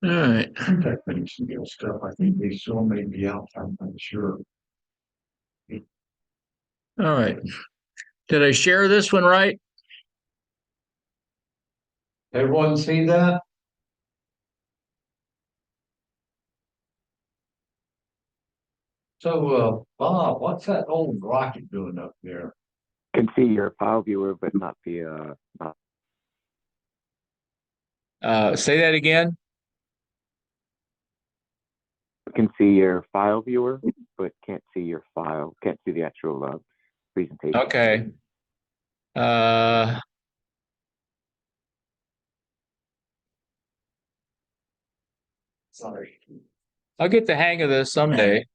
All right. Contact things and get stuff. I think they still may be out. I'm not sure. All right. Did I share this one right? Everyone see that? So, Bob, what's that old rocket doing up there? Can see your file viewer, but not the not Say that again. can see your file viewer, but can't see your file, can't see the actual presentation. Okay. Uh, Sorry. I'll get the hang of this someday.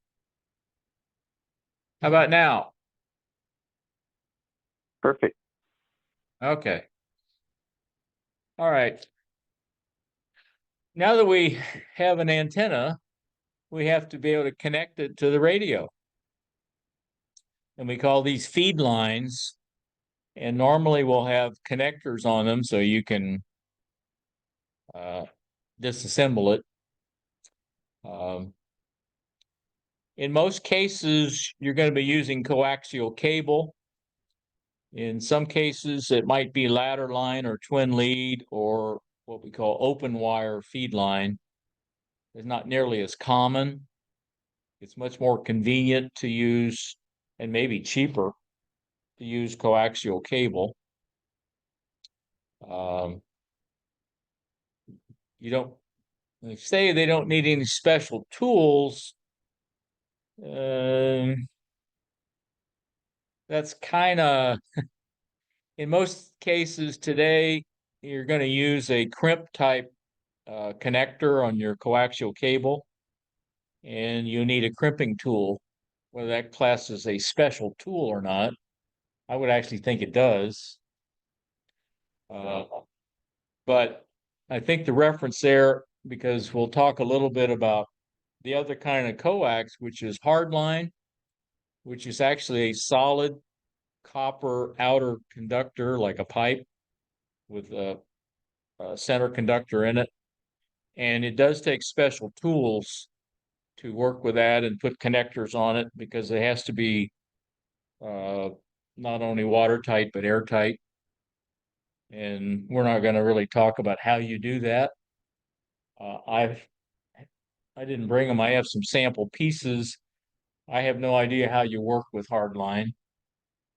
How about now? Perfect. Okay. All right. Now that we have an antenna, we have to be able to connect it to the radio. And we call these feed lines. And normally we'll have connectors on them so you can uh, disassemble it. In most cases, you're going to be using coaxial cable. In some cases, it might be ladder line or twin lead or what we call open wire feed line. It's not nearly as common. It's much more convenient to use and maybe cheaper to use coaxial cable. Um, you don't, they say they don't need any special tools. That's kind of, in most cases today, you're going to use a crimp type connector on your coaxial cable, and you need a crimping tool. Whether that class is a special tool or not, I would actually think it does. But I think the reference there, because we'll talk a little bit about the other kind of coax, which is hardline, which is actually a solid copper outer conductor, like a pipe with a center conductor in it. And it does take special tools to work with that and put connectors on it because it has to be uh, not only watertight but airtight. And we're not going to really talk about how you do that. I didn't bring them. I have some sample pieces. I have no idea how you work with hardline.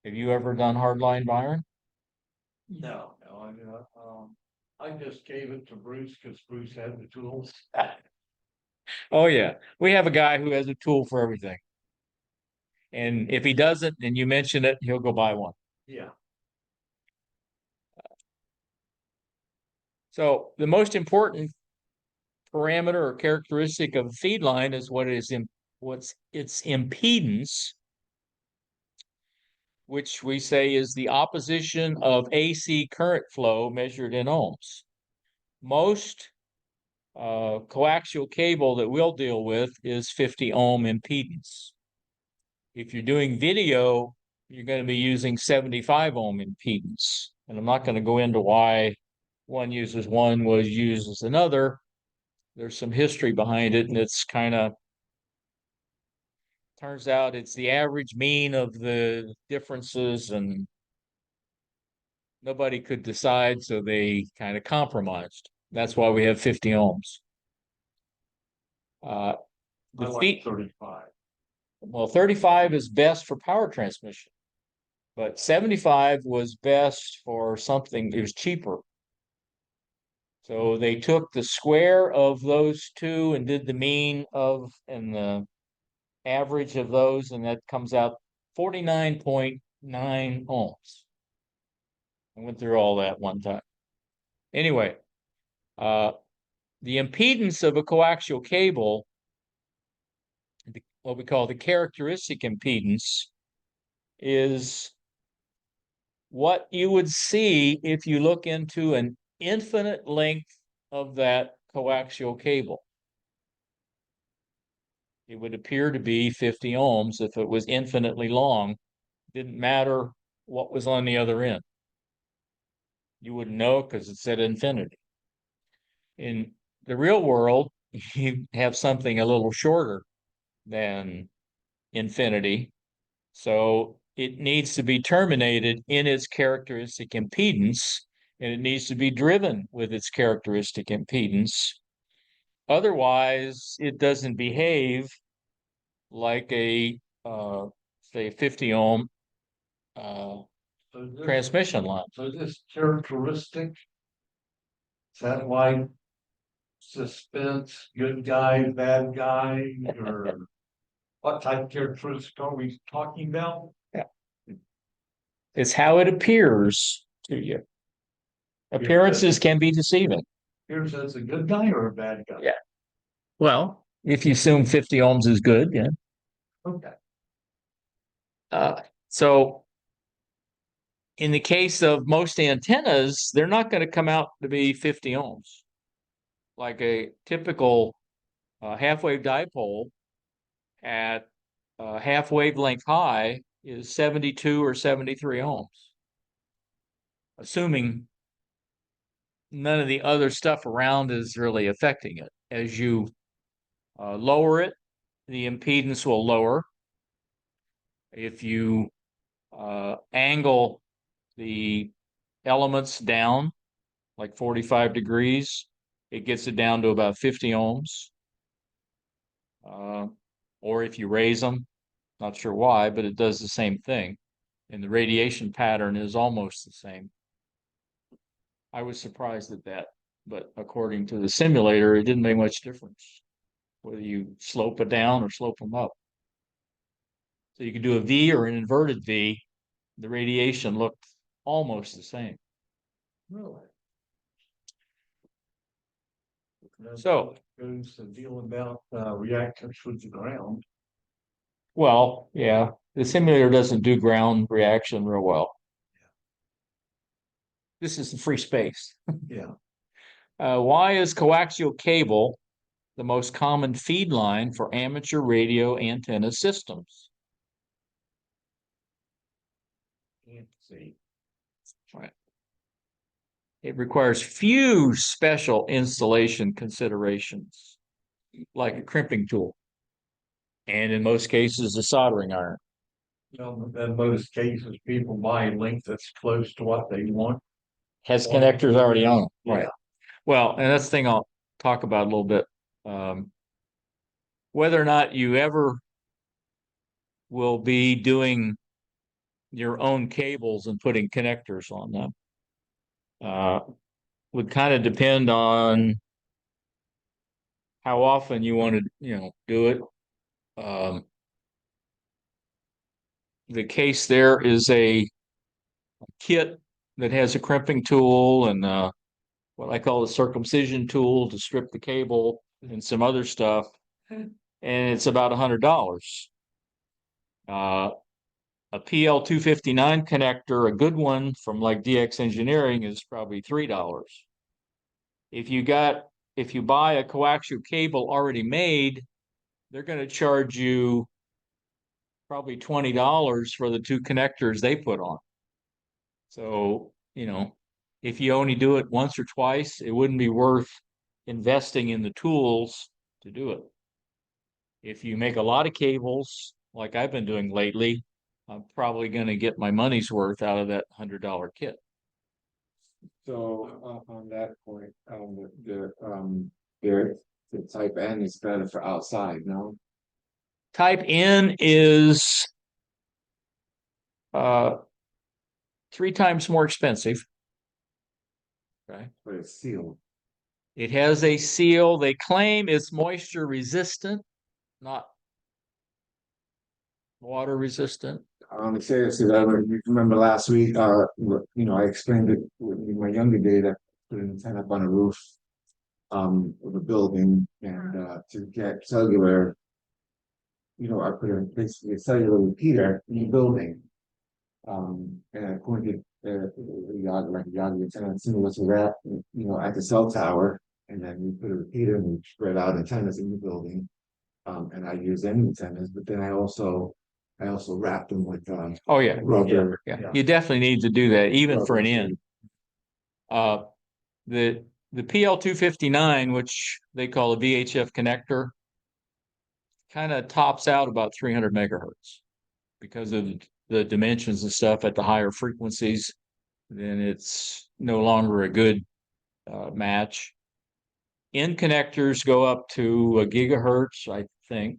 Have you ever done hardline, Byron? No. I just gave it to Bruce because Bruce had the tools. Oh yeah, we have a guy who has a tool for everything. And if he doesn't, and you mention it, he'll go buy one. Yeah. So the most important parameter or characteristic of a feed line is what's its impedance, which we say is the opposition of AC current flow measured in ohms. Most coaxial cable that we'll deal with is 50 ohm impedance. If you're doing video, you're going to be using 75 ohm impedance. And I'm not going to go into why one uses another. There's some history behind it, and it's kind of turns out it's the average mean of the differences, and nobody could decide, so they kind of compromised. That's why we have 50 ohms. I The like feet, 35. well, 35 is best for power transmission, but 75 was best for something, it was cheaper. So they took the square of those two and did the mean of and the average of those, and that comes out 49.9 ohms. I went through all that one time. Anyway, uh, the impedance of a coaxial cable, what we call the characteristic impedance, is what you would see if you look into an infinite length of that coaxial cable. It would appear to be 50 ohms if it was infinitely long. Didn't matter what was on the other end. You wouldn't know because it said infinity. In the real world, you have something a little shorter than infinity. So it needs to be terminated in its characteristic impedance, and it needs to be driven with its characteristic impedance. Otherwise, it doesn't behave like a say 50 ohm So this- transmission line. So this characteristic, is that like suspense, good guy, bad guy, or what type of characteristic are we talking about? It's how it appears to you. Appearances can be deceiving. Here's as a good guy or a bad guy? Yeah. Well, if you assume 50 ohms is good, yeah. Okay. So in the case of most antennas, they're not going to come out to be 50 ohms. Like a typical half wave dipole at half wavelength high is 72 or 73 ohms, assuming none of the other stuff around is really affecting it. As you lower it, the impedance will lower. If you angle the elements down like 45 degrees, it gets it down to about 50 ohms. Or if you raise them, not sure why, but it does the same thing. And the radiation pattern is almost the same. I was surprised at that, but according to the simulator, it didn't make much difference whether you slope it down or slope them up. So you could do a V or an inverted V. The radiation looked almost the same. Really? So, Goes to deal about reactance with the ground. well, yeah, the simulator doesn't do ground reaction real well. This is the free space. Yeah. Why is coaxial cable the most common feed line for amateur radio antenna systems? Can't see. Right. It requires few special installation considerations, like a crimping tool, and in most cases, a soldering iron. You know, in most cases, people buy a length that's close to what they want. Has connectors already on it. Yeah. Right. Well, and that's the thing I'll talk about a little bit. Whether or not you ever will be doing your own cables and putting connectors on them would kind of depend on how often you want to, do it. The case there is a kit that has a crimping tool and what I call a circumcision tool to strip the cable and some other stuff, and it's about $100. A PL259 connector, a good one from like DX Engineering, is probably $3. If you buy a coaxial cable already made, they're going to charge you probably $20 for the two connectors they put on. So, if you only do it once or twice, it wouldn't be worth investing in the tools to do it. If you make a lot of cables, like I've been doing lately, I'm probably going to get my money's worth out of that $100 kit. So on that point, the type N is better for outside, no? Type N is 3 times more expensive. Okay. But it's sealed. It has a seal. They claim it's moisture resistant, not water resistant. Seriously, you remember last week, I explained it with my younger day that put an antenna up on a roof of a building and to get cellular, I put in basically a cellular repeater in the building. And I pointed like a Yagi antenna similar to that, at the cell tower, and then we put a repeater and we spread out antennas in the building. And I use any antennas, but then I also wrapped them with Oh yeah, rubber. yeah. You definitely need to do that, even for an Rubber N. The The PL259, which they call a VHF connector, kind of tops out about 300 megahertz because of the dimensions and stuff at the higher frequencies. Then it's no longer a good match. End connectors go up to a gigahertz, I think,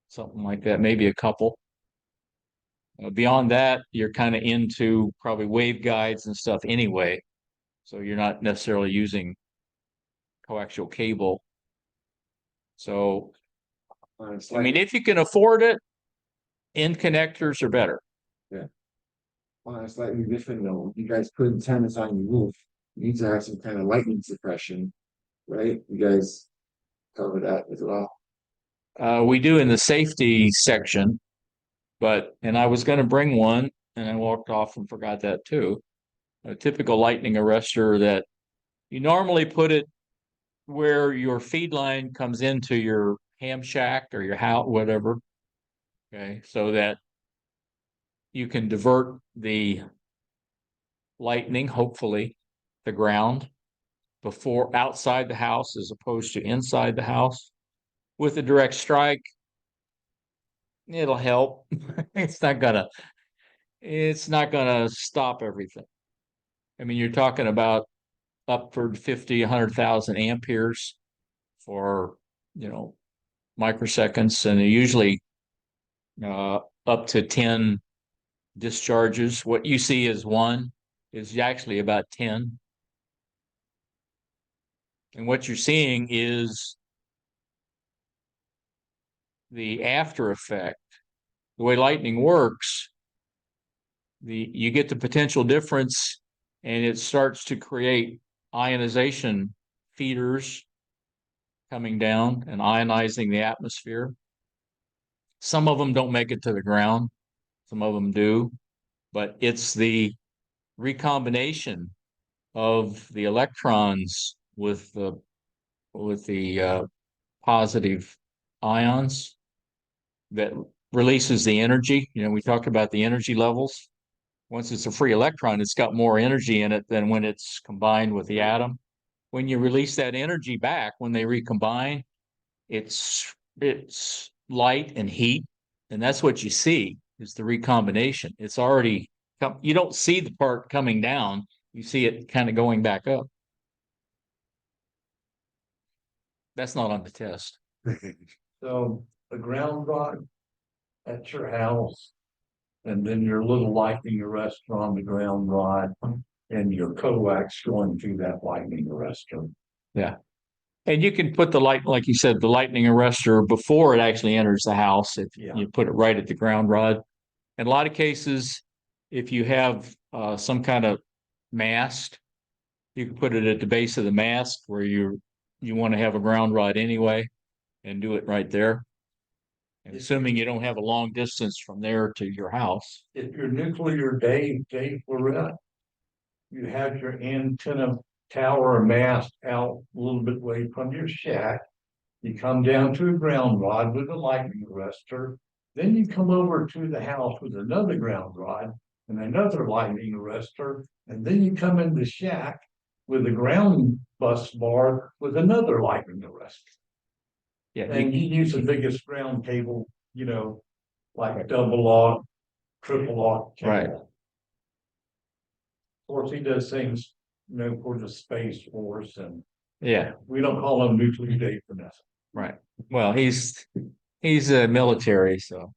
something like that, maybe a couple. Beyond that, you're kind of into probably waveguides and stuff anyway. So you're not necessarily using coaxial cable. So, I mean, if you can afford it, end connectors are better. On a slightly different note, you guys put antennas on your roof, you need to have some kind of lightning suppression, right? You guys cover that as well. We do in the safety section, and I was going to bring one and I walked off and forgot that too. A typical lightning arrestor that you normally put it where your feed line comes into your ham shack or your house, whatever. Okay, so that you can divert the lightning, hopefully, the ground before outside the house as opposed to inside the house. With a direct strike, it'll help. It's not gonna stop everything. I mean, you're talking about upward 50, 100,000 amperes for, microseconds, and usually up to 10 discharges. What you see as one is actually about 10. And what you're seeing is the after effect. The way lightning works, you get the potential difference and it starts to create ionization feeders coming down and ionizing the atmosphere. Some of them don't make it to the ground, some of them do, but it's the recombination of the electrons with the positive ions that releases the energy. We talked about the energy levels. Once it's a free electron, it's got more energy in it than when it's combined with the atom. When you release that energy back, when they recombine, it's light and heat, and that's what you see is the recombination. It's already you don't see the part coming down, you see it kind of going back up. That's not on the test. So the ground rod at your house, and then your little lightning arrestor on the ground rod, and your coax going through that lightning arrestor. Yeah. And you can put the like you said, the lightning arrestor before it actually enters the house. If you put it right at the ground rod. In a lot of cases, if you have some kind of mast, you can put it at the base of the mast where you want to have a ground rod anyway, and do it right there. And assuming you don't have a long distance from there to your house. If you're nuclear Dave Lorette, you have your antenna tower or mast out a little bit away from your shack. You come down to a ground rod with a lightning arrestor. Then you come over to the house with another ground rod and another lightning arrestor. And then you come in the shack with a ground bus bar with another lightning arrestor. Yeah. And you use the biggest ground cable, like double lock, triple lock cable. Right. Of course, he does things, for the Space Force, and Yeah. we don't call him Nuclear Dave for nothing. Right. Well, he's a military, so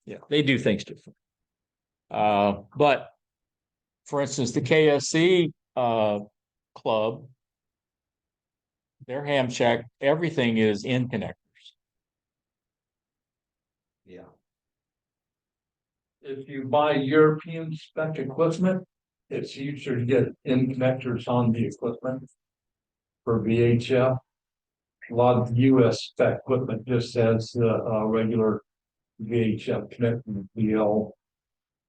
yeah, they do things different. But for instance, the KSC club, their ham shack, everything is in connectors. Yeah. If you buy European spec equipment, it's easier to get in connectors on the equipment for VHF. A lot of US spec equipment just has the regular VHF connecting VL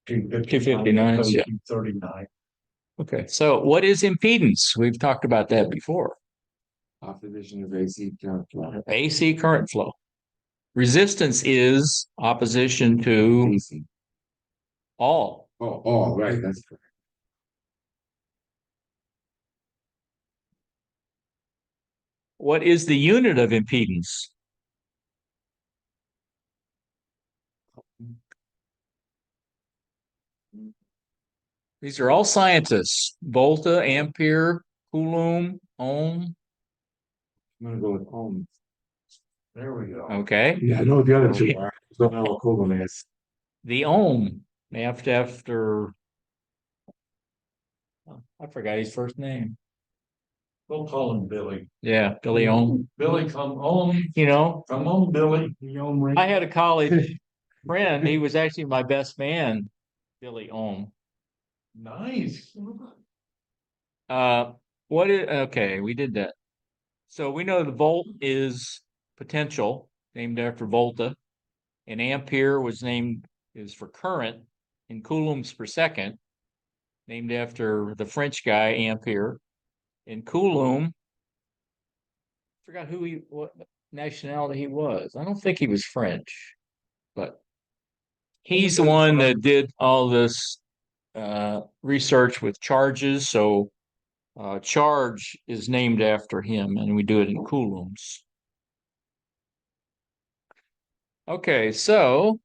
259s, yeah. 239. Okay, so what is impedance? We've talked about that before. Opposition of AC current flow. AC current flow. Resistance is opposition to AC. all. Oh, right, that's correct. What is the unit of impedance? These are all scientists. Volta, ampere, coulomb, ohm. I'm gonna go with ohm. There we go. Okay. Yeah, I know what the other two are. I don't know what Coulomb is. The ohm, after I forgot his first name. We'll call him Billy. Yeah, Billy Ohm. Billy, come on, You know, come on, Billy. I had a college friend. He was actually my best man, Billy Ohm. Nice. Uh, okay, we did that. So we know the volt is potential, named after Volta, and ampere is for current, and coulombs per second, named after the French guy Ampere, and coulomb. Forgot what nationality he was. I don't think he was French, but he's the one that did all this research with charges. So charge is named after him, and we do it in coulombs. Okay, so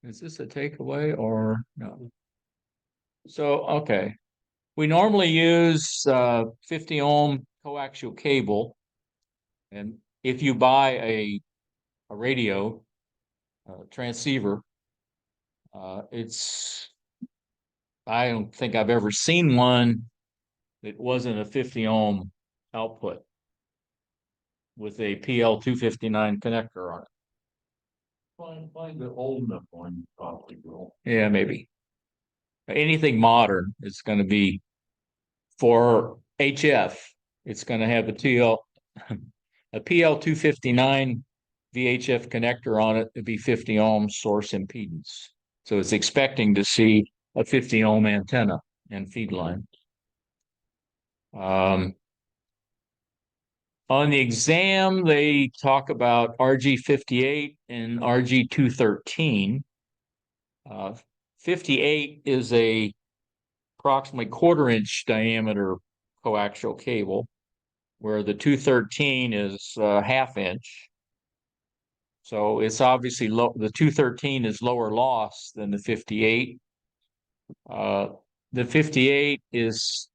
is this a takeaway or no? So, okay. We normally use 50 ohm coaxial cable. And if you buy a radio transceiver, I don't think I've ever seen one that wasn't a 50 ohm output with a PL259 connector on it. Find the old enough one, probably will. Yeah, maybe. Anything modern is going to be for HF. It's going to have a PL259 VHF connector on it to be 50 ohm source impedance. So it's expecting to see a 50 ohm antenna and feed line. On the exam, they talk about RG58 and RG213. 58 is a approximately 1/4 inch diameter coaxial cable, where the 213 is 1/2 inch. So it's obviously low. The 213 is lower loss than the 58. The 58 is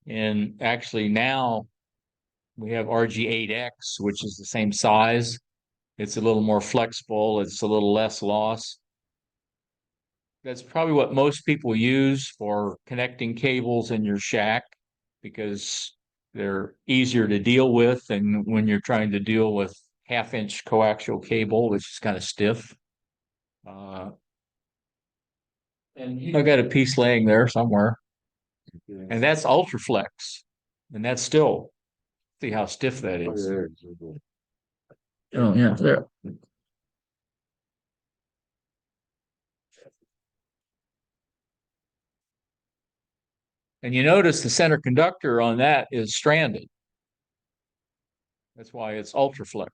actually now we have RG8X, which is the same size. It's a little more flexible. It's a little less loss. That's probably what most people use for connecting cables in your shack because they're easier to deal with than when you're trying to deal with 1/2 inch coaxial cable, which is kind of stiff. And I've got a piece laying there somewhere, and that's Ultraflex, and that's still, see how stiff that Oh, is. yeah. Oh, yeah, there. And you notice the center conductor on that is stranded. That's why it's Ultraflex.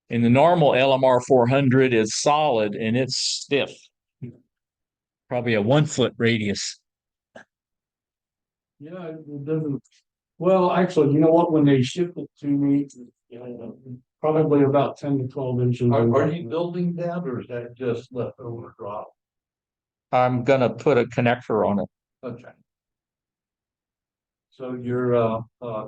In the normal LMR 400, it's solid and it's stiff. Probably a 1 foot radius. Yeah, it doesn't, well, actually, you know what, when they ship it to me, probably about 10 to 12 inches. are you building that or is that just leftover drop? I'm gonna put a connector on it. Okay. So your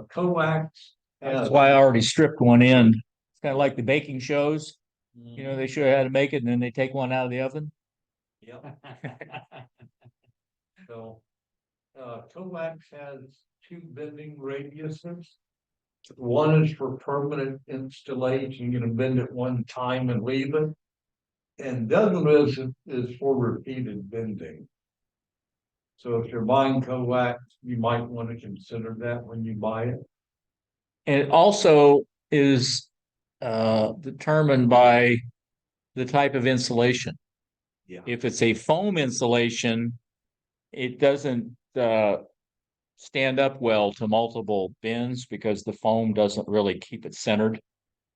coax That's has, why I already stripped one end. It's kind of like the baking shows. You know, they show you how to make it and then they take one out of the oven. yep. So coax has 2 bending radiuses. One is for permanent installation, you're gonna bend it one time and leave it. And the other is for repeated bending. So if you're buying coax, you might want to consider that when you buy it. And it also is determined by the type of insulation. Yeah. If it's a foam insulation, it doesn't stand up well to multiple bends because the foam doesn't really keep it centered.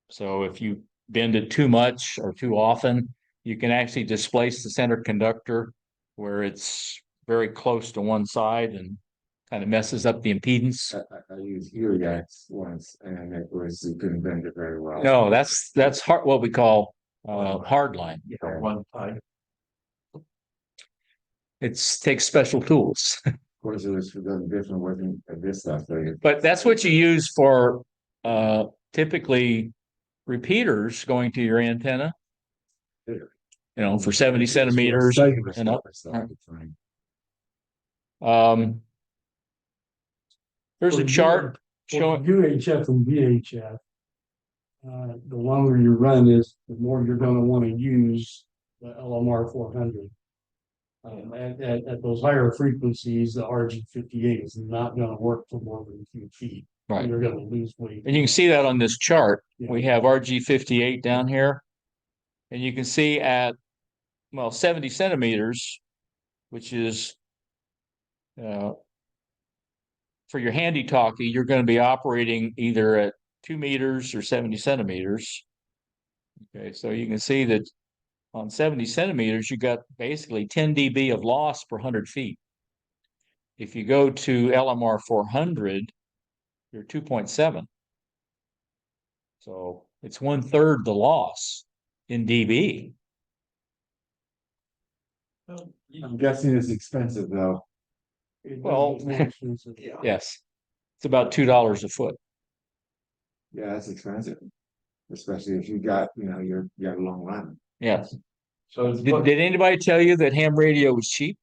So if you bend it too much or too often, you can actually displace the center conductor where it's very close to one side and kind of messes up the impedance. I used Helix once and it was, you couldn't bend it very well. No, that's hard, what we call hard line. Yeah, one type. Takes special tools. Of course, it was for the different working this stuff. But that's what you use for typically repeaters going to your antenna. You know, for 70 centimeters and up. There's a chart showing. UHF and VHF. The longer you run is, the more you're gonna want to use the LMR 400. At those higher frequencies, the RG58 is not gonna work for more than a few feet. Right. You're gonna lose weight. And you can see that on this chart. Yeah. We have RG58 down here. And you can see at, well, 70 centimeters, which is for your handy talkie, you're going to be operating either at 2 meters or 70 centimeters. Okay, so you can see that on 70 centimeters, you got basically 10 dB of loss per 100 feet. If you go to LMR 400, you're 2.7. So it's 1/3 the loss in dB. I'm guessing it's expensive though. Well, Yeah. yes, it's about $2 a foot. Yeah, that's expensive. Especially if you got, you got a long run. Yes. So Did anybody tell you that ham radio was cheap?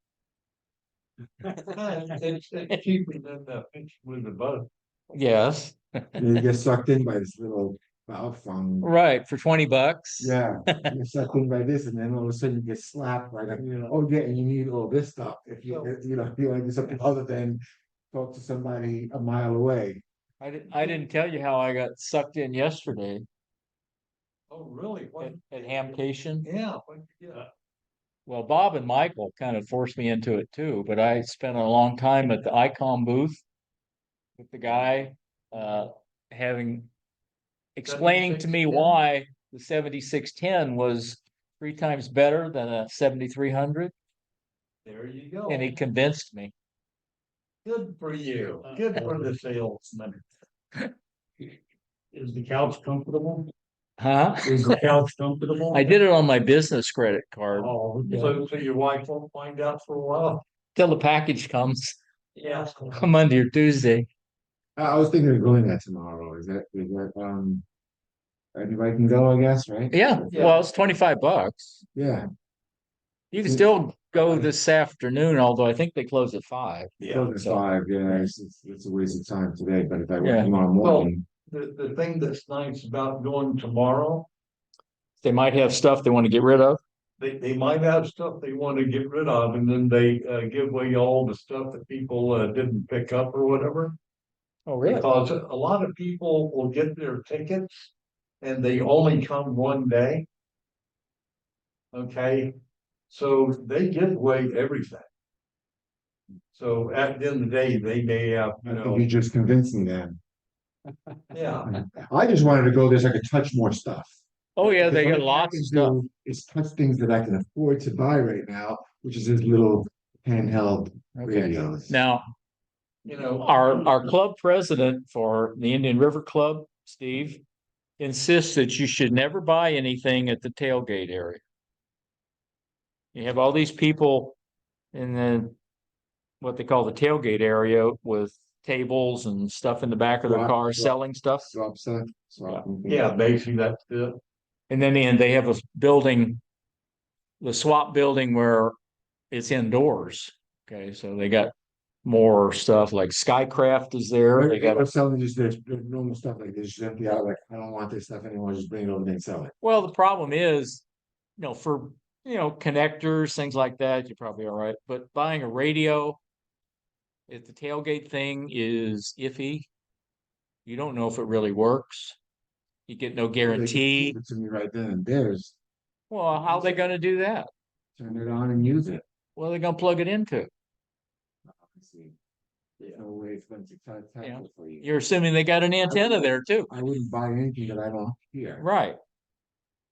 it's cheaper than the fish with the boat. Yes. You get sucked in by this little valve phone. Right, for $20. Yeah, you're sucked in by this, and then all of a sudden you get slapped by that. Oh yeah, and you need all this stuff if you want to do something other than talk to somebody a mile away. I didn't tell you how I got sucked in yesterday Oh, really? at Hamcation. Yeah. What'd you get? Well, Bob and Michael kind of forced me into it too, but I spent a long time at the ICOM booth with the guy, explaining to me 7610? why the 7610 was 3 times better than a 7300, There you go. and he convinced me. Good for you. Good for the salesman. Is the couch comfortable? Huh? Is the couch comfortable? I did it on my business credit card Oh, okay. So your wife won't find out for a while? till the package comes Yeah. on Monday or Tuesday. I was thinking of going there tomorrow. Is that anybody can go? I guess, right? Yeah, Yeah. well, it's $25. Yeah. You can still go this afternoon, although I think they close at 5. Yeah. It's so- 5. Yeah, it's a waste of time today. But if I Yeah. went tomorrow morning, The thing that's nice about going tomorrow, They might have stuff they want to get rid of. they might have stuff they want to get rid of, and then they give away all the stuff that people didn't pick up or whatever. Oh, Because a lot of people will get their tickets and they only come one day. Okay, so they give away everything. So at the end of the day, they may have, I think you just convinced me then. yeah, I just wanted to go there so I could touch more stuff. Oh, yeah, they Because got all I lots can of stuff. do is touch things that I can afford to buy right now, which is this little handheld Okay. radios. Now, our club president for the Indian River Club, Steve, insists that you should never buy anything at the tailgate area. You have all these people in what they call the tailgate area with tables and stuff in the back of their car selling stuff. Swap set. yeah, basically that's it. And then they have a building, the swap building where it's indoors. Okay, so they got more stuff like Skycraft is there. They got, selling just their normal stuff like this, just empty out, like, I don't want this stuff anymore, just bring it over and sell it. well, the problem is, for, connectors, things like that, you're probably all right. But buying a radio at the tailgate thing is iffy. You don't know if it really works. You get no They guarantee. can give it to me right then and there's, Well, how are they gonna do that? turn it on and use it. What are they gonna plug it into? I see. There's no way it's going to Yeah. for you. You're assuming they got an antenna there too. I wouldn't buy anything that I don't hear. Right. Or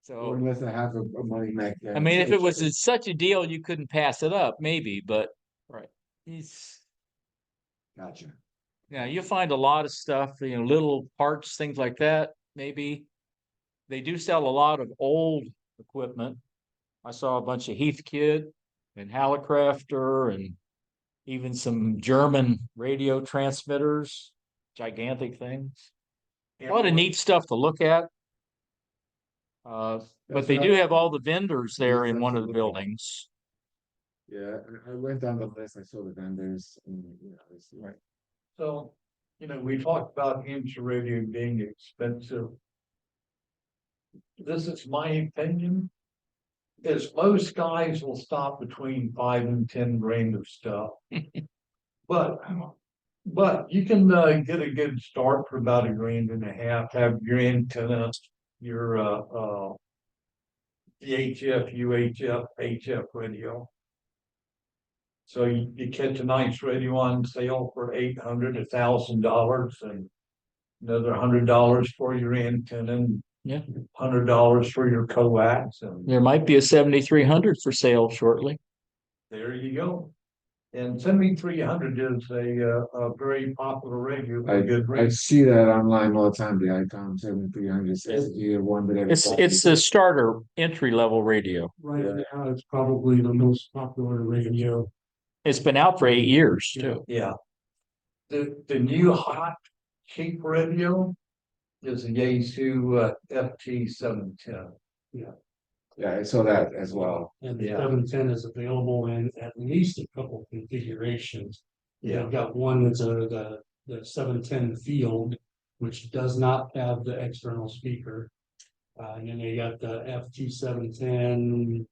So, unless I have a money back there. I mean, if it was such a deal, you couldn't pass it up, maybe, but, right. It's, Gotcha. Yeah, you'll find a lot of stuff, little parts, things like that, maybe. They do sell a lot of old equipment. I saw a bunch of Heathkit and Hallicrafter and even some German radio transmitters, gigantic things. A lot of neat stuff to look at. But That's they what do I- have all the vendors there Yes, in one of the absolutely. buildings. Yeah, I went down the list, I saw the vendors and, it's Right. So, we talked about amateur radio being expensive. This is my opinion. Is most guys will stop between 5 and 10 grand of stuff. But you can get a good start for about $1.5 grand, have your antenna, your VHF, UHF, HF radio. So you catch a nice radio on sale for $800, $1,000, and another $100 for your antenna, and Yeah. $100 for your coax, and There might be a 7300 for sale shortly. there you go. And 7300 is a very popular radio, a good I radio. see that online all the time, the Icon 7300, says you one that It's the starter entry level radio. Right now, it's probably the most popular radio. It's been out for 8 years too. Yeah. The new hot cheap radio is a Yaesu FT 710. Yeah, I saw that as well. And the Yeah. 710 is available in at least a couple configurations. Yeah. They've got one that's the 710 field, which does not have the external speaker. And then they got the FT 710.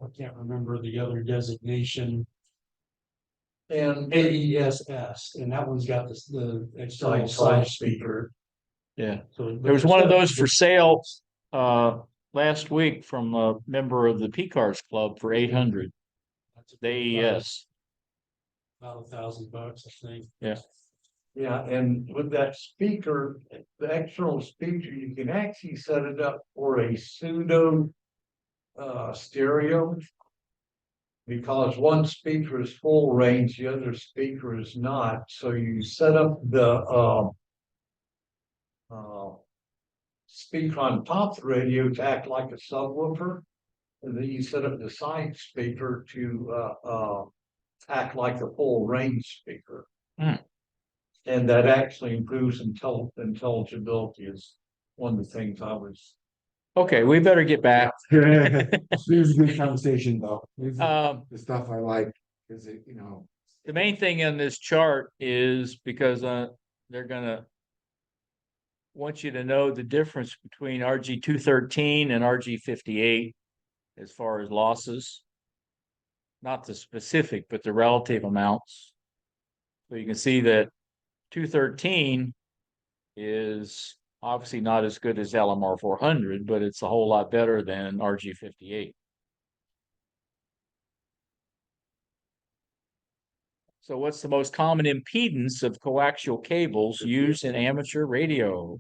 I can't remember the other designation. And AESS, and that one's got the external side speaker. Yeah. So There was one of those for sale last week from a member of the P-Cars Club for 800. The AES. About $1,000, I think. Yeah. yeah, and with that speaker, the external speaker, you can actually set it up for a pseudo stereo. Because one speaker is full range, the other speaker is not, so you set up the speaker on top of the radio to act like a subwoofer. And then you set up the side speaker to act like a full range speaker. Hmm. And that actually improves intelligibility is one of the things I was. Okay, we better get back. This is a good conversation though. This is Um, the stuff I like, is the main thing in this chart is because they're gonna want you to know the difference between RG 213 and RG 58 as far as losses. Not the specific, but the relative amounts. So you can see that 213 is obviously not as good as LMR 400, but it's a whole lot better than RG 58. So what's the most common impedance of coaxial cables used in amateur radio?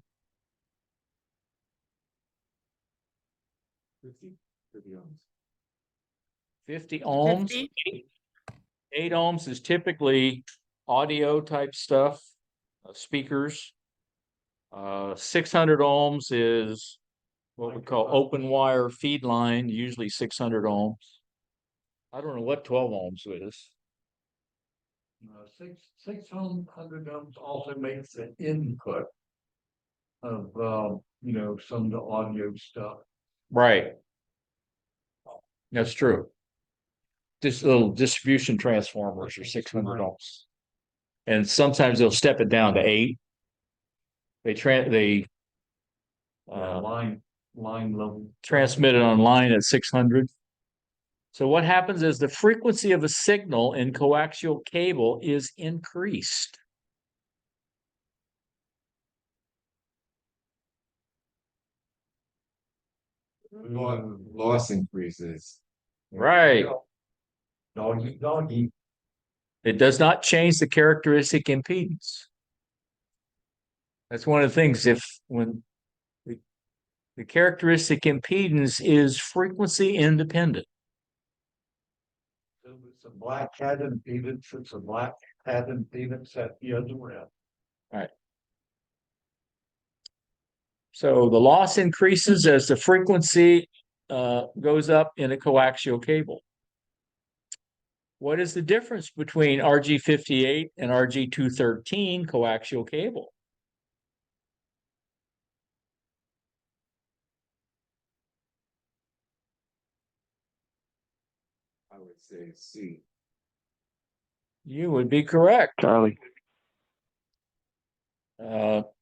50 ohms. 50? 8 ohms is typically audio type stuff, speakers. 600 ohms is what we call open wire feed line, usually 600 ohms. I don't know what 12 ohms is. 600 ohms also makes the input of some of the audio stuff. Right. That's true. This little distribution transformers are 600 ohms. And sometimes they'll step it down to 8. They Line level. transmit it online at 600. So what happens is the frequency of a signal in coaxial cable is increased. loss increases. Right. Doggy. It does not change the characteristic impedance. That's one of the things when the characteristic impedance is frequency independent. a black hat impedance, it's a black hat impedance at the other end. So the loss increases as the frequency goes up in a coaxial cable. What is the difference between RG58 and RG213 coaxial cable? I would say C. You would be correct. Charlie.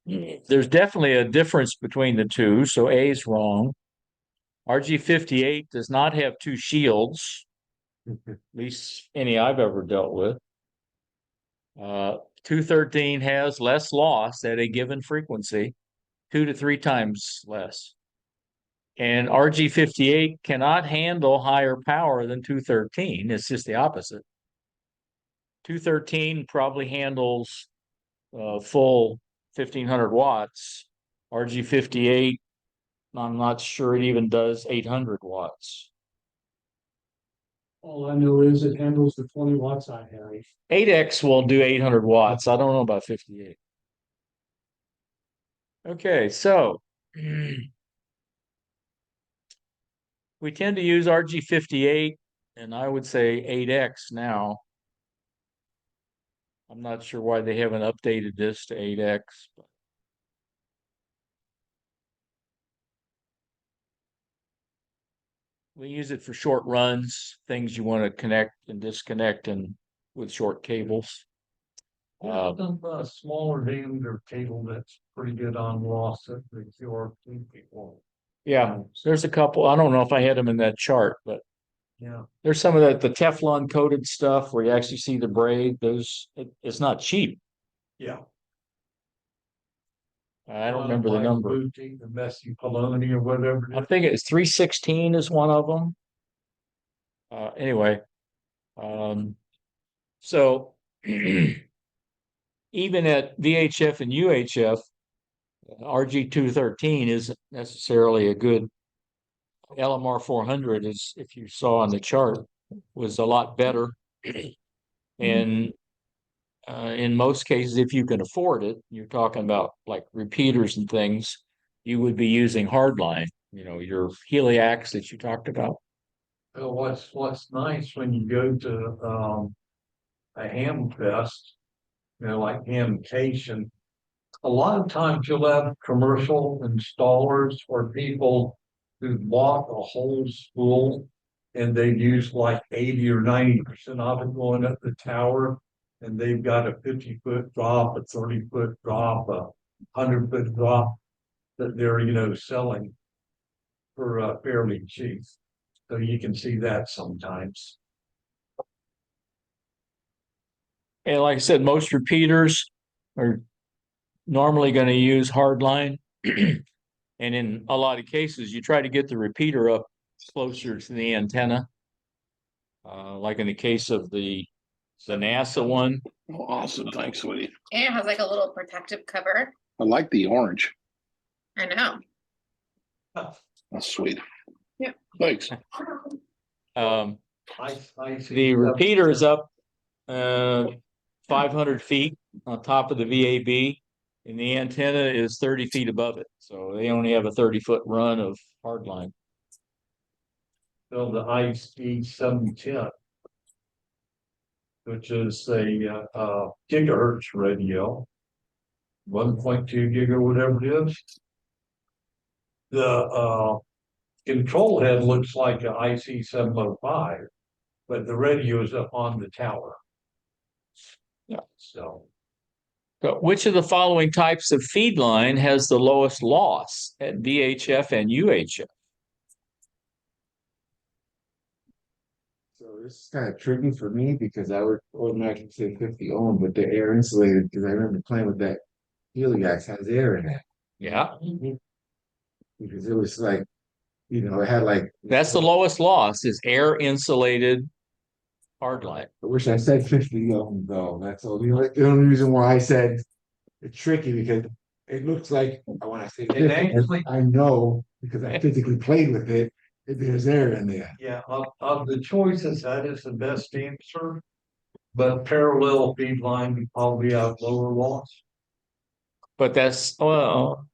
There's definitely a difference between the two, so A is wrong. RG58 does not have two shields, at least any I've ever dealt with. 213 has less loss at a given frequency, 2 to 3 times less. And RG58 cannot handle higher power than 213. It's just the opposite. 213 probably handles full 1500 watts. RG58, I'm not sure it even does 800 watts. All I know is it handles the 20 watts I have. 8X will do 800 watts. I don't know about 58. Okay, so we tend to use RG58, and I would say 8X now. I'm not sure why they haven't updated this to 8X. But we use it for short runs, things you want to connect and disconnect and with short cables. A smaller diameter cable that's pretty good on loss at the QRT people. Yeah, there's a couple. I don't know if I had them in that chart, but Yeah, there's some of the Teflon coated stuff where you actually see the braid. It's not cheap. yeah. I don't remember the Like number. Boutique, the messy polony or whatever it I is. think it's 316 is one of them. Anyway, so even at VHF and UHF, RG213 isn't necessarily a good. LMR 400 is, if you saw on the chart, was a lot better. And in most cases, if you can afford it, you're talking about like repeaters and things, you would be using hardline, your heliacs that you talked about. Well, what's nice when you go to a ham fest, like Hamcation, a lot of times you'll have commercial installers or people who bought a whole spool and they use like 80 or 90% of it going up the tower. And they've got a 50-foot drop, a 30-foot drop, a 100-foot drop that they're, selling for fairly cheap. So you can see that sometimes. And like I said, most repeaters are normally going to use hardline. And in a lot of cases, you try to get the repeater up closer to the antenna. Like in the case of the NASA one. Oh, awesome. Thanks, sweetie. And it has like a little protective cover. I like the orange. I know. That's sweet. Yep. Thanks. Um, I see the repeater is up 500 feet on top of the VAB, and the antenna is 30 feet above it. So they only have a 30-foot run of hardline. So the IC 710, which is a gigahertz radio, 1.2 gig or whatever it is. The control head looks like an IC 705, but the radio is up on the tower. Yeah. So Which of the following types of feed line has the lowest loss at VHF and UHF? So this is kind of tricky for me because I would automatically say 50 ohm, but they're air insulated because I remember playing with that heliax has air in it. Yeah, Because it was like, it had like. that's the lowest loss is air insulated hardline. I wish I said 50 ohm though. That's all. The only reason why I said it's tricky because it looks like when I say 50, actually- I know because I physically played with it. There's air in there. Yeah, of the choices, that is the best answer. But parallel feed line would probably have lower loss. But that's, well,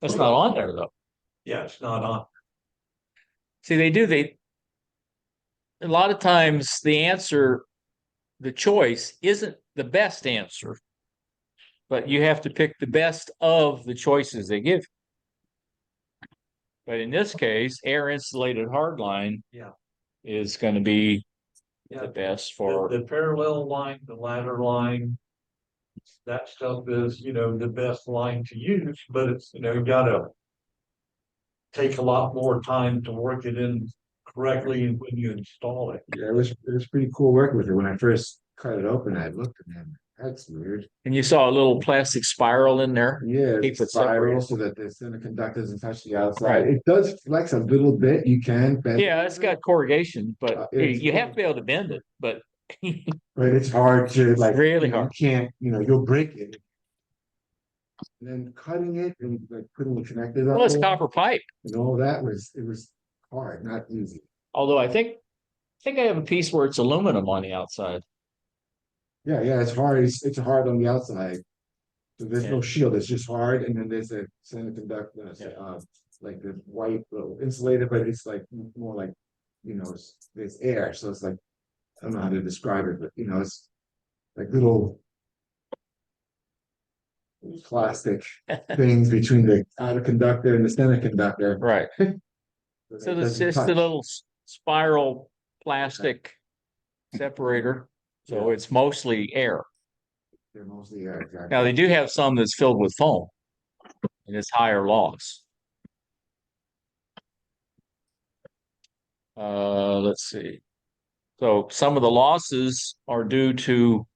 that's not on there though. Yeah, it's not on. See, a lot of times the answer, the choice isn't the best answer, but you have to pick the best of the choices they give. But in this case, air insulated hardline Yeah. is going to be Yeah. the best for, The parallel line, the ladder line. That stuff is, the best line to use, but it's, you gotta take a lot more time to work it in correctly when you install it. Yeah, it was pretty cool working with it. When I first cut it open, I looked at them. That's weird. and you saw a little plastic spiral in there. Yeah, Keep it's it spiral separated. so that the semiconductor doesn't touch the outside. Right. It does flex a little bit. You can bend it, Yeah, it's got corrugation, but it's- you have to be able to bend it, but but it's hard to like Really you hard. can't, you'll break it. And then cutting it and like putting the connectors up well, it's there, copper pipe. and all that was hard, not easy. Although I think I have a piece where it's aluminum on the outside. Yeah, it's hard. It's hard on the outside. So there's no Yeah. shield. It's just hard, and then there's a semiconductor, like the white little insulator, but it's like more like, there's air. So it's like I don't know how to describe it, but it's like little plastic things between the outer conductor and the semiconductor. Right. that So it there's doesn't just a touch. little spiral plastic separator. So Yeah. it's mostly air. They're mostly air, exactly. Now they do have some that's filled with foam and it's higher loss. Let's see. So some of the losses are due to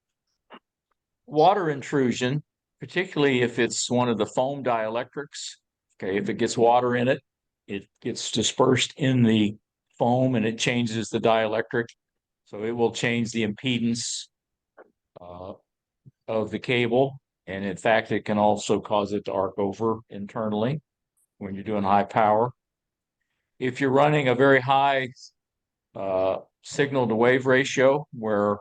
water intrusion, particularly if it's one of the foam dielectrics. Okay, if it gets water in it, it gets dispersed in the foam and it changes the dielectric. So it will change the impedance of the cable. And in fact, it can also cause it to arc over internally when you're doing high power. If you're running a very high signal to wave ratio where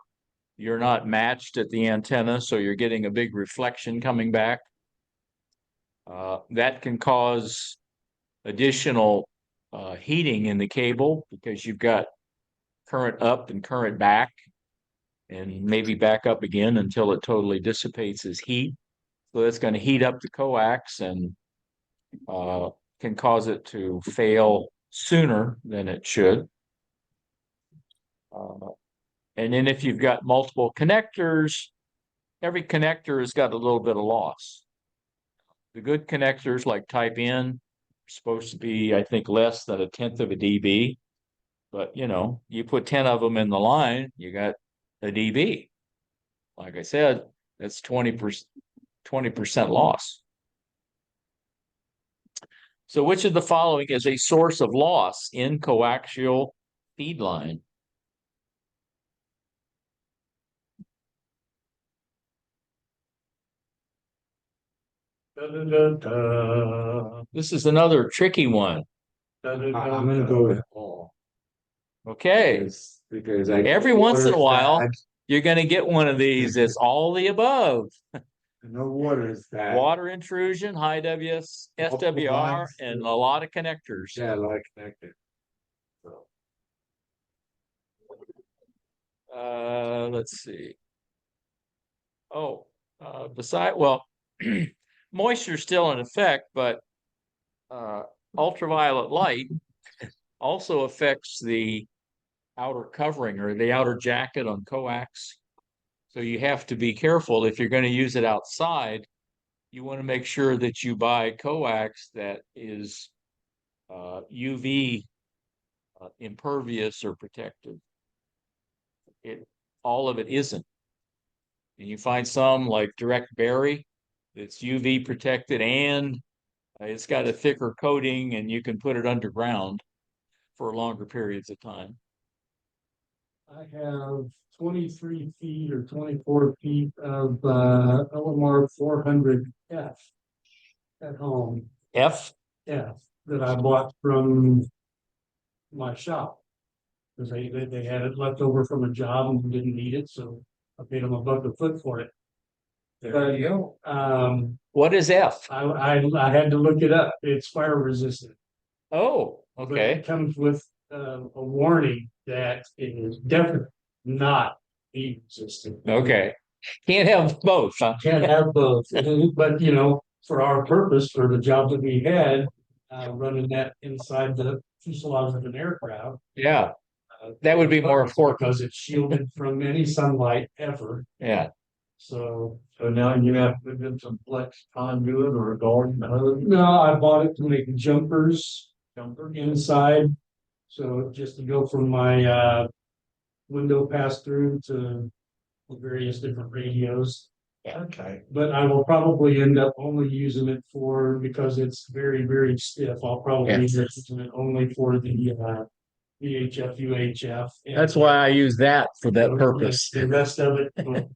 you're not matched at the antenna, so you're getting a big reflection coming back, that can cause additional heating in the cable because you've got current up and current back, and maybe back up again until it totally dissipates as heat. So that's going to heat up the coax and can cause it to fail sooner than it should. And then if you've got multiple connectors, every connector has got a little bit of loss. The good connectors like type N are supposed to be, I think, less than 1/10 of a dB. But you put 10 of them in the line, you got a dB. Like I said, that's 20% loss. So which of the following is a source of loss in coaxial feed line? This is another tricky one. I'm gonna go with all. Okay. Because Every once in a while, bad. you're going to get one of these. It's all the above. No water is bad. Water intrusion, high SWR, lines. and a lot of connectors. Yeah, a lot connected. Let's see. Oh, moisture is still in effect, but ultraviolet light also affects the outer covering or the outer jacket on coax. So you have to be careful if you're going to use it outside. You want to make sure that you buy coax that is UV impervious or protective. All of it isn't. And you find some like direct berry that's UV protected and it's got a thicker coating and you can put it underground for longer periods of time. I have 23 feet or 24 feet of LMR 400F at home. F? F. that I bought from my shop. Because they had it left over from a job and didn't need it, so I paid them $1 a foot for it. There you go. What is F? I had to look it up. It's fire resistant. Oh, But okay. it comes with a warning that it is definitely not heat resistant. Okay. Can't have both, huh? Can't have both, but you know, for our purpose, for the job that we had, running that inside the fuselage of an aircraft. Yeah, that would be more important. Because it's shielded from any sunlight ever, Yeah. so. So now you have to put in some flex conduit or a garden hose. No, I bought it to make jumpers Jumper. inside, so just to go from my window pass through to the various different radios. Okay. But I will probably end up only using it for, because it's very, very stiff, I'll probably Yeah. be using it only for the VHF, UHF. and That's why I use that for that the- purpose. The rest of it, we'll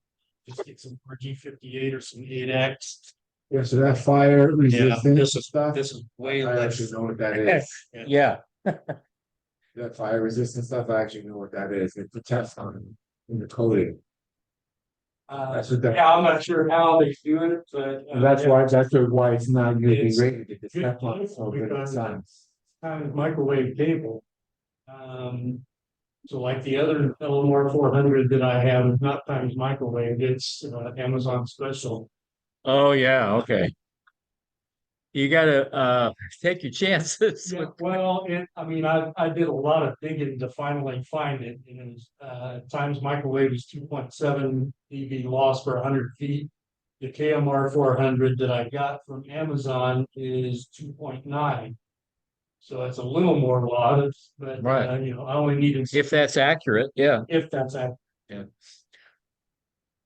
just get some RG58 or some 8X. Yeah, so that fire resistant this is- stuff. This is way I less. actually know what that is. Yeah, That fire resistant stuff, I actually know what that is. It protects on in the coating. That's what that- Yeah, I'm not sure how they do it, but. That's why it's not UV It's rated. It's good Teflon, so good in the because- sun. Kind of microwave cable. So like the other LMR 400 that I have is not times microwave, it's Amazon special. oh, yeah, okay. You gotta take your chances. Yeah, well, I mean, I did a lot of digging to finally find it, and it was, times microwave is 2.7 dB loss per 100 feet. The KMR 400 that I got from Amazon is 2.9. So it's a little more wattage, but Right. you know, I only needed. If that's accurate, yeah. If that's accurate.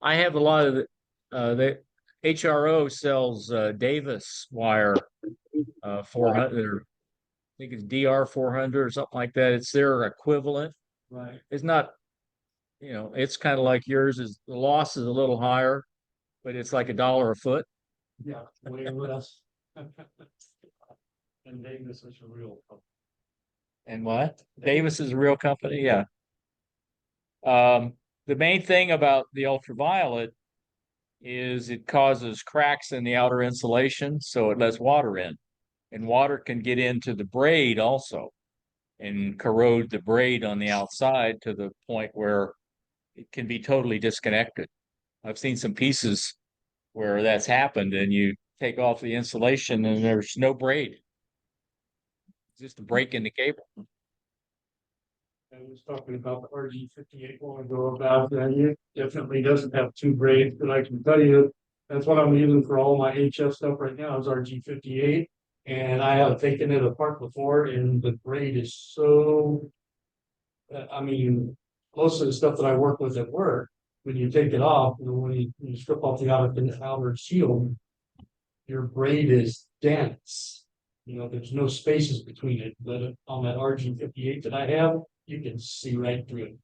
I have a lot of the HRO sells Davis wire 400 or I think it's DR 400 or something like that. It's their equivalent. Right. It's not, it's kind of like yours is the loss is a little higher, but it's like $1 a foot. Yeah, way less. And Davis is a real. And what? Davis is a real company, yeah. The main thing about the ultraviolet is it causes cracks in the outer insulation, so it lets water in. And water can get into the braid also and corrode the braid on the outside to the point where it can be totally disconnected. I've seen some pieces where that's happened and you take off the insulation and there's no braid. It's just a break in the cable. I was talking about the RG58 while ago about that. It definitely doesn't have two braids, but I can tell you that's what I'm using for all my HF stuff right now is RG58. And I have taken it apart before and the braid is so. I mean, most of the stuff that I work with at work, when you take it off, when you strip off the outer shield, your braid is dense. You know, there's no spaces between it, but on that RG58 that I have, you can see right through it.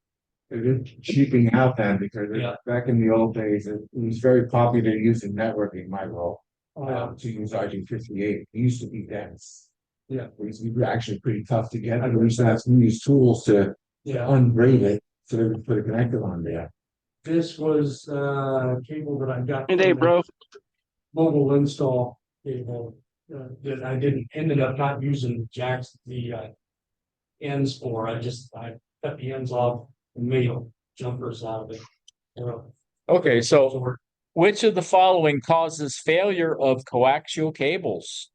It is cheaping out then because Yeah. back in the old days, it was very popular use in networking, my role. To use RG58. It used to be dense. Yeah. It used to be actually pretty tough to get. We used to have to use tools to Yeah, unbraid it so that we could put a connector on there. this was cable that I got. Hey, Dave, from the bro. Mobile install cable that I ended up not using jacks, the ends for. I cut the ends off and made jumpers out of it. Okay, so which of the following causes failure of coaxial cables?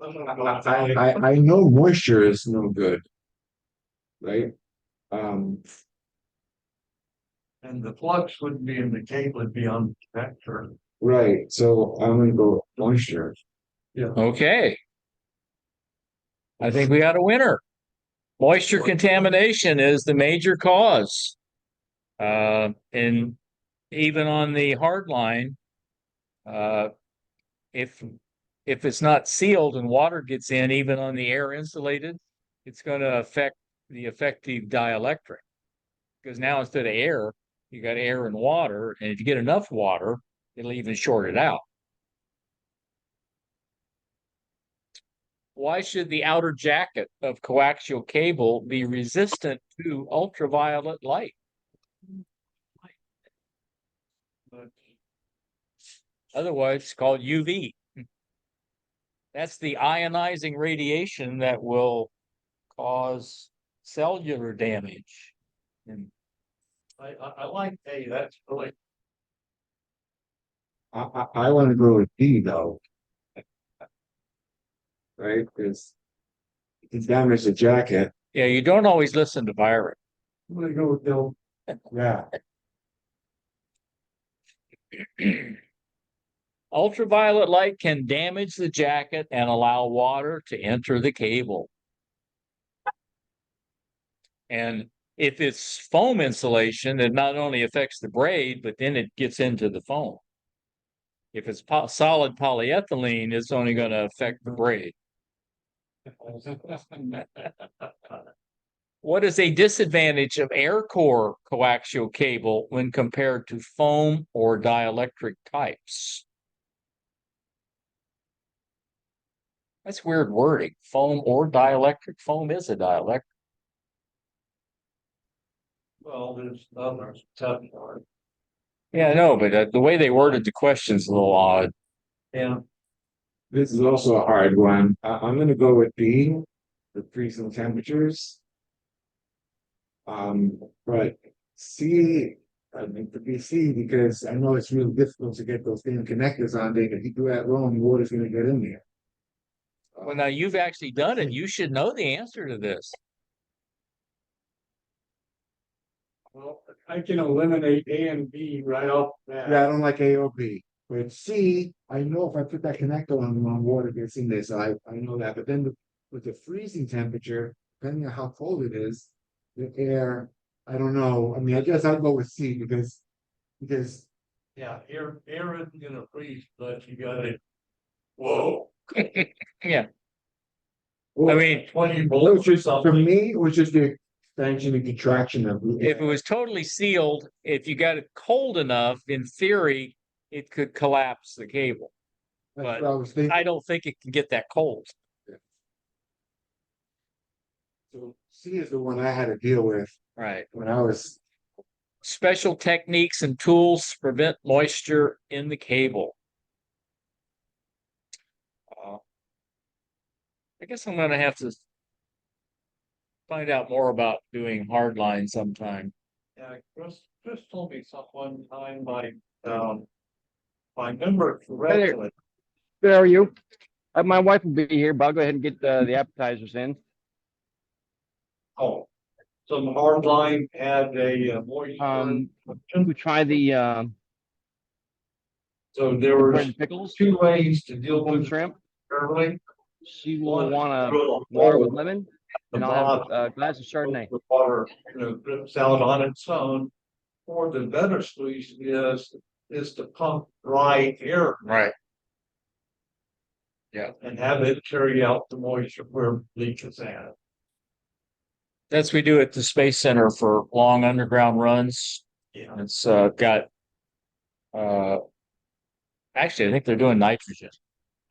I know moisture is no good. Right? And the flux wouldn't be in the cable, it'd be on the connector. Right, so I'm gonna go moisture. Okay. I think we got a winner. Moisture contamination is the major cause. And even on the hard line, if if it's not sealed and water gets in, even on the air insulated, it's going to affect the effective dielectric. Because now instead of air, you got air and water, and if you get enough water, it'll even short it out. Why should the outer jacket of coaxial cable be resistant to ultraviolet light? Otherwise, it's called UV. That's the ionizing radiation that will cause cellular damage. And I like A, that's really, I want to go with D though. Right, because it's damaged the jacket. yeah, you don't always listen to Byron. I'm gonna go with Bill. Yeah, Ultraviolet light can damage the jacket and allow water to enter the cable. And if it's foam insulation, it not only affects the braid, but then it gets into the foam. If it's solid polyethylene, it's only going to affect the braid. What is a disadvantage of air core coaxial cable when compared to foam or dielectric types? That's weird wording. Foam or dielectric. Foam is a dielectric. Well, there's others, tough part. Yeah, I know, but the way they worded the question's a little odd. Yeah, this is also a hard one. I'm gonna go with B, the freezing temperatures. But C, I think the BC, because I know it's really difficult to get those damn connectors on there. If you do that wrong, water's gonna get in there. Well, now you've actually done it. You should know the answer to this. Well, I can eliminate A and B right off the bat. Yeah, I don't like A or B. But C, I know if I put that connector on, water gets in there, so I know that. But then with the freezing temperature, depending on how cold it is, the air, I don't know. I mean, I guess I'll go with C because yeah, air isn't gonna freeze, but you gotta, whoa. Yeah. well, I mean, 20 it was volts or just, for something. me, it was just the expansion and contraction of the if it was totally sealed, if you got it cold enough, in theory, it could collapse the cable. That's but what I was thinking. I don't think it can get that cold. So C is the one I had to deal with Right. when I was. Special techniques and tools to prevent moisture in the cable. I guess I'm gonna have to find out more about doing hard line sometime. Yeah, Chris told me some one time, like, if I remember correctly, Good, how are you? My wife will be here, but I'll go ahead and get the appetizers in. oh, some hard line had a moisture. We try the So there were breaded pickles, two ways to deal pulled with shrimp. early. She will want a water with lemon, and I'll have a glass of Chardonnay. With water, drips out on its own. Or the better squeeze is to pump dry air. Right. And have it carry out the moisture where leak is at. That's what we do at the Space Center for long underground runs. Yeah. It's got actually, I think they're doing nitrogen.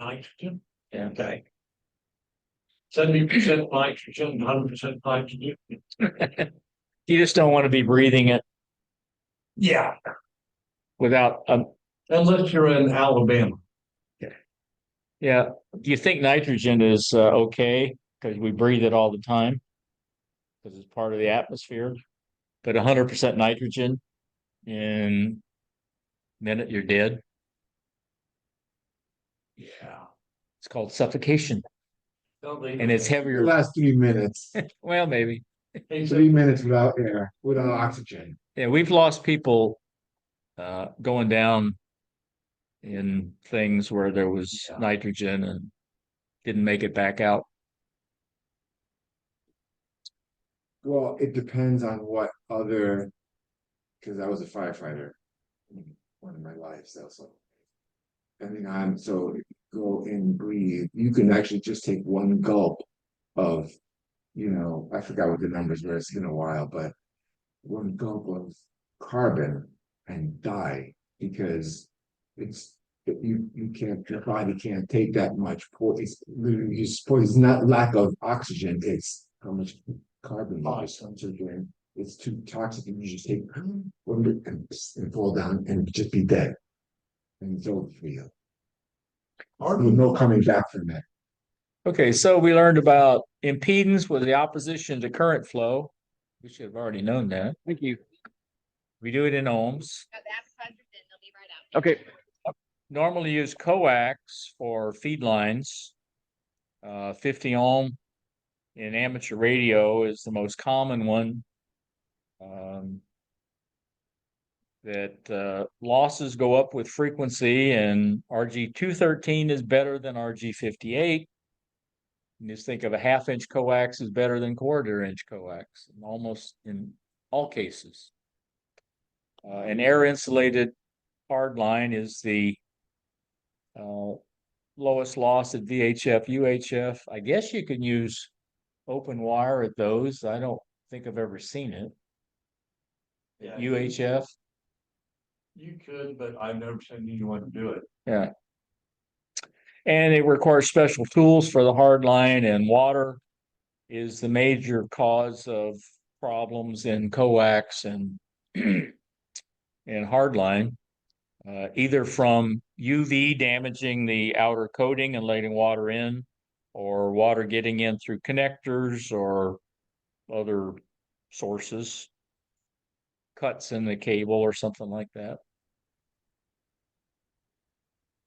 Nitrogen, Yeah. okay. 70% nitrogen, 100% nitrogen. You just don't want to be breathing it Yeah, without unless you're in Alabama. yeah. Do you think nitrogen is okay? Because we breathe it all the time. Because it's part of the atmosphere. But 100% nitrogen in a minute you're dead. Yeah. It's called suffocation. And it's The heavier. last 3 minutes, Well, maybe. 3 minutes without air, without oxygen. Yeah, we've lost people going down in things where there was nitrogen and didn't make it back out. Well, it depends on what other, because I was a firefighter in one of my lives also. Depending on, so go and breathe, you can actually just take one gulp of, I forgot what the numbers were, it's been a while, but one gulp of carbon and die because you can't, your body can't take that much it's literally it's not lack of oxygen, it's how much carbon you just concentrate. It's too toxic and you just take one bit and fall down and just be dead. And it's over for you. With no coming back from that. Okay, so we learned about impedance with the opposition to current flow. We should have already known that. Thank you. We do it in ohms. Okay, Normally use coax for feed lines. 50 ohm in amateur radio is the most common one. That losses go up with frequency, and RG213 is better than RG58. You just think of a half-inch coax is better than quarter-inch coax, almost in all cases. An air-insulated hard line is the lowest loss at VHF, UHF. I guess you can use open wire at those. I don't think I've ever seen it. Yeah, UHF. you could, but I've never seen anyone do it. Yeah. And it requires special tools for the hard line, and water is the major cause of problems in coax and and hard line, either from UV damaging the outer coating and letting water in, or water getting in through connectors or other sources, cuts in the cable or something like that.